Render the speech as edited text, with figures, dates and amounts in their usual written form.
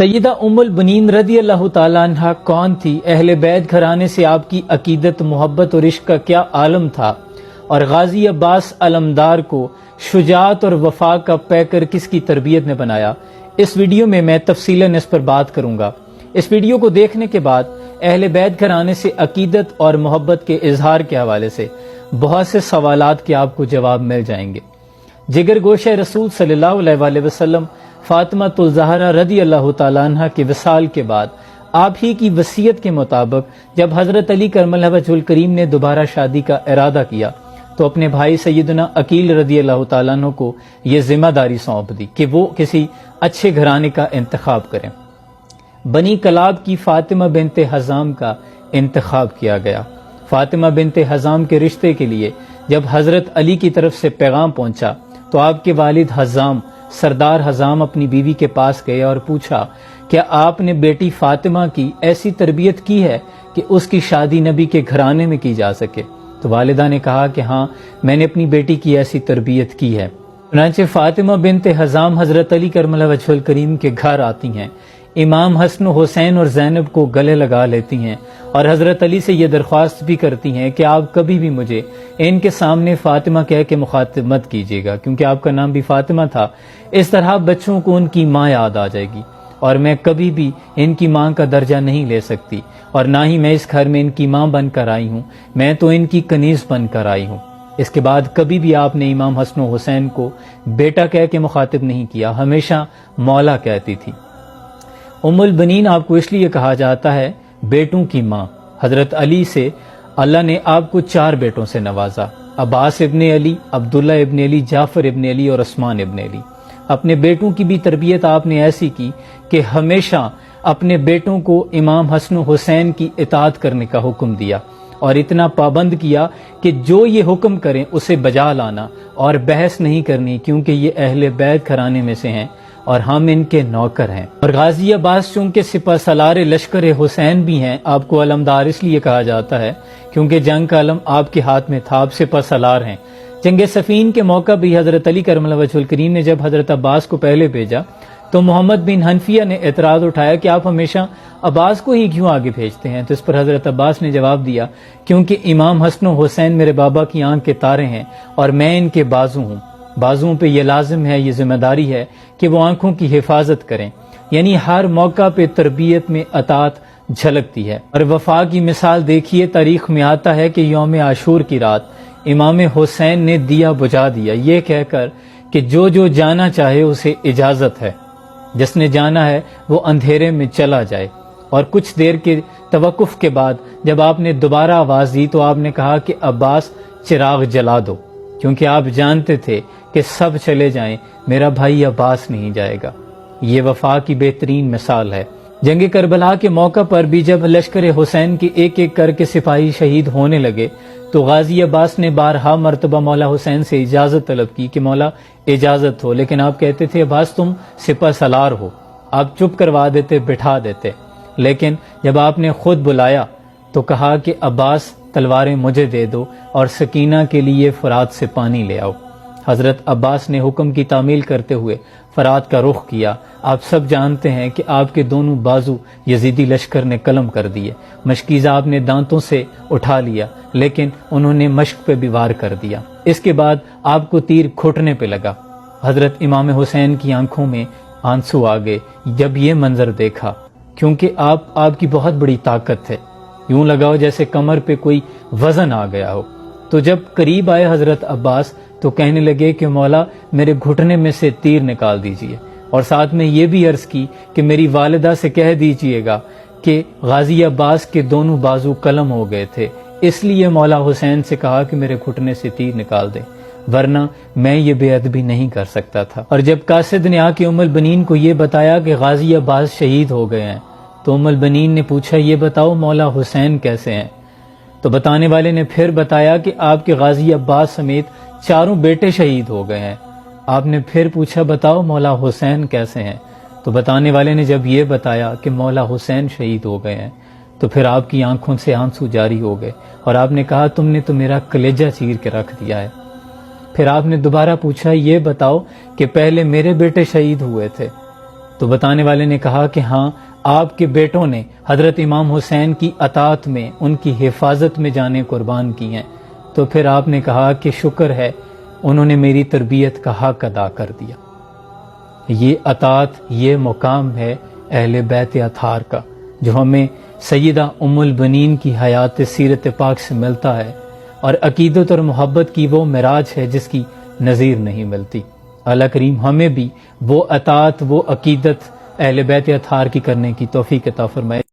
سیدہ ام البنین رضی اللہ تعالیٰ عنہ کون تھی؟ اہل بیت گھرانے سے آپ کی عقیدت، محبت اور عشق کا کیا عالم تھا؟ اور غازی عباس علمدار کو شجاعت اور وفا کا پیکر کس کی تربیت نے بنایا؟ اس ویڈیو میں میں تفصیلاً اس پر بات کروں گا۔ اس ویڈیو کو دیکھنے کے بعد اہل بیت گھرانے سے عقیدت اور محبت کے اظہار کے حوالے سے بہت سے سوالات کے آپ کو جواب مل جائیں گے۔ جگر گوشہ رسول صلی اللہ علیہ وآلہ وسلم فاطمہ الزہرا رضی اللہ تعالیٰ عنہ کے وصال کے بعد آپ ہی کی وصیت کے مطابق جب حضرت علی کرم اللہ وجہ الکریم نے دوبارہ شادی کا ارادہ کیا تو اپنے بھائی سیدنا عقیل رضی اللہ تعالیٰ عنہ کو یہ ذمہ داری سونپ دی کہ وہ کسی اچھے گھرانے کا انتخاب کریں۔ بنی کلاب کی فاطمہ بنت حزام کا انتخاب کیا گیا۔ فاطمہ بنت حزام کے رشتے کے لیے جب حضرت علی کی طرف سے پیغام پہنچا تو آپ کے والد حزام سردار حزام اپنی بیوی کے پاس گئے اور پوچھا کیا آپ نے بیٹی فاطمہ کی ایسی تربیت کی ہے کہ اس کی شادی نبی کے گھرانے میں کی جا سکے؟ تو والدہ نے کہا کہ ہاں، میں نے اپنی بیٹی کی ایسی تربیت کی ہے۔ چنانچہ فاطمہ بنت حزام حضرت علی کرم اللہ وجہ الکریم کے گھر آتی ہیں، امام حسن و حسین اور زینب کو گلے لگا لیتی ہیں اور حضرت علی سے یہ درخواست بھی کرتی ہیں کہ آپ کبھی بھی مجھے ان کے سامنے فاطمہ کہہ کے مخاطب مت کیجیے گا، کیونکہ آپ کا نام بھی فاطمہ تھا۔ اس طرح بچوں کو ان کی ماں یاد آ جائے گی اور میں کبھی بھی ان کی ماں کا درجہ نہیں لے سکتی، اور نہ ہی میں اس گھر میں ان کی ماں بن کر آئی ہوں، میں تو ان کی کنیز بن کر آئی ہوں۔ اس کے بعد کبھی بھی آپ نے امام حسن و حسین کو بیٹا کہہ کے مخاطب نہیں کیا، ہمیشہ مولا کہتی تھی۔ ام البنین آپ کو اس لیے کہا جاتا ہے بیٹوں کی ماں۔ حضرت علی سے اللہ نے آپ کو 4 بیٹوں سے نوازا، عباس ابن علی، عبداللہ ابن علی، جعفر ابن علی اور عثمان ابن علی۔ اپنے بیٹوں کی بھی تربیت آپ نے ایسی کی کہ ہمیشہ اپنے بیٹوں کو امام حسن و حسین کی اطاعت کرنے کا حکم دیا اور اتنا پابند کیا کہ جو یہ حکم کریں اسے بجا لانا اور بحث نہیں کرنی، کیونکہ یہ اہل بیت گھرانے میں سے ہیں اور ہم ان کے نوکر ہیں۔ اور غازی عباس چونکہ سپہ سالار لشکر حسین بھی ہیں، آپ کو علمدار اس لیے کہا جاتا ہے کیونکہ جنگ کا علم آپ کے ہاتھ میں تھا، آپ سپہ سالار ہیں۔ جنگ صفین کے موقع بھی حضرت علی کرم اللہ وجہ الکریم نے جب حضرت عباس کو پہلے بھیجا تو محمد بن حنفیہ نے اعتراض اٹھایا کہ آپ ہمیشہ عباس کو ہی کیوں آگے بھیجتے ہیں؟ تو اس پر حضرت عباس نے جواب دیا کیونکہ امام حسن و حسین میرے بابا کی آنکھ کے تارے ہیں اور میں ان کے بازو ہوں۔ بازوؤں پہ یہ لازم ہے، یہ ذمہ داری ہے کہ وہ آنکھوں کی حفاظت کریں، یعنی ہر موقع پہ تربیت میں اطاعت جھلکتی ہے۔ اور وفا کی مثال دیکھیے، تاریخ میں آتا ہے کہ یوم عاشور کی رات امام حسین نے دیا بجھا دیا، یہ کہہ کر کہ جو جانا چاہے اسے اجازت ہے، جس نے جانا ہے وہ اندھیرے میں چلا جائے۔ اور کچھ دیر کے توقف کے بعد جب آپ نے دوبارہ آواز دی تو آپ نے کہا کہ عباس چراغ جلا دو، کیونکہ آپ جانتے تھے کہ سب چلے جائیں، میرا بھائی عباس نہیں جائے گا۔ یہ وفا کی بہترین مثال ہے۔ جنگ کربلا کے موقع پر بھی جب لشکر حسین کے ایک ایک کر کے سپاہی شہید ہونے لگے تو غازی عباس نے بارہا مرتبہ مولا حسین سے اجازت طلب کی کہ مولا اجازت ہو، لیکن آپ کہتے تھے عباس تم سپہ سالار ہو، آپ چپ کروا دیتے، بٹھا دیتے۔ لیکن جب آپ نے خود بلایا تو کہا کہ عباس تلواریں مجھے دے دو اور سکینہ کے لیے فرات سے پانی لے آؤ۔ حضرت عباس نے حکم کی تعمیل کرتے ہوئے فرات کا رخ کیا۔ آپ سب جانتے ہیں کہ آپ کے دونوں بازو یزیدی لشکر نے قلم کر دیے، مشکیزہ آپ نے دانتوں سے اٹھا لیا لیکن انہوں نے مشق پہ بھی وار کر دیا۔ اس کے بعد آپ کو تیر گھٹنے پہ لگا۔ حضرت امام حسین کی آنکھوں میں آنسو آ گئے جب یہ منظر دیکھا، کیونکہ آپ کی بہت بڑی طاقت ہے، یوں لگاؤ جیسے کمر پہ کوئی وزن آ گیا ہو۔ تو جب قریب آئے حضرت عباس تو کہنے لگے کہ مولا میرے گھٹنے میں سے تیر نکال دیجئے، اور ساتھ میں یہ بھی عرض کی کہ میری والدہ سے کہہ دیجئے گا کہ غازی عباس کے دونوں بازو قلم ہو گئے تھے، اس لیے مولا حسین سے کہا کہ میرے گھٹنے سے تیر نکال دیں، ورنہ میں یہ بے ادبی نہیں کر سکتا تھا۔ اور جب قاصد نے آ کے ام البنین کو یہ بتایا کہ غازی عباس شہید ہو گئے ہیں تو ام البنین نے پوچھا یہ بتاؤ مولا حسین کیسے ہیں؟ تو بتانے والے نے پھر بتایا کہ آپ کے غازی عباس سمیت 4 بیٹے شہید ہو گئے ہیں۔ آپ نے پھر پوچھا بتاؤ مولا حسین کیسے ہیں؟ تو بتانے والے نے جب یہ بتایا کہ مولا حسین شہید ہو گئے ہیں تو پھر آپ کی آنکھوں سے آنسو جاری ہو گئے اور آپ نے کہا تم نے تو میرا کلیجہ چیر کے رکھ دیا ہے۔ پھر آپ نے دوبارہ پوچھا یہ بتاؤ کہ پہلے میرے بیٹے شہید ہوئے تھے تو بتانے والے نے کہا کہ ہاں، آپ کے بیٹوں نے حضرت امام حسین کی اطاعت میں، ان کی حفاظت میں جانیں قربان کی ہیں۔ تو پھر آپ نے کہا کہ شکر ہے، انہوں نے میری تربیت کا حق ادا کر دیا۔ یہ اطاعت، یہ مقام ہے اہل بیت اطہار کا، جو ہمیں سیدہ ام البنین کی حیات سیرت پاک سے ملتا ہے، اور عقیدت اور محبت کی وہ معراج ہے جس کی نظیر نہیں ملتی۔ اللہ کریم ہمیں بھی وہ اطاعت، وہ عقیدت اہل بیت اطہار کی کرنے کی توفیق عطا فرمائے۔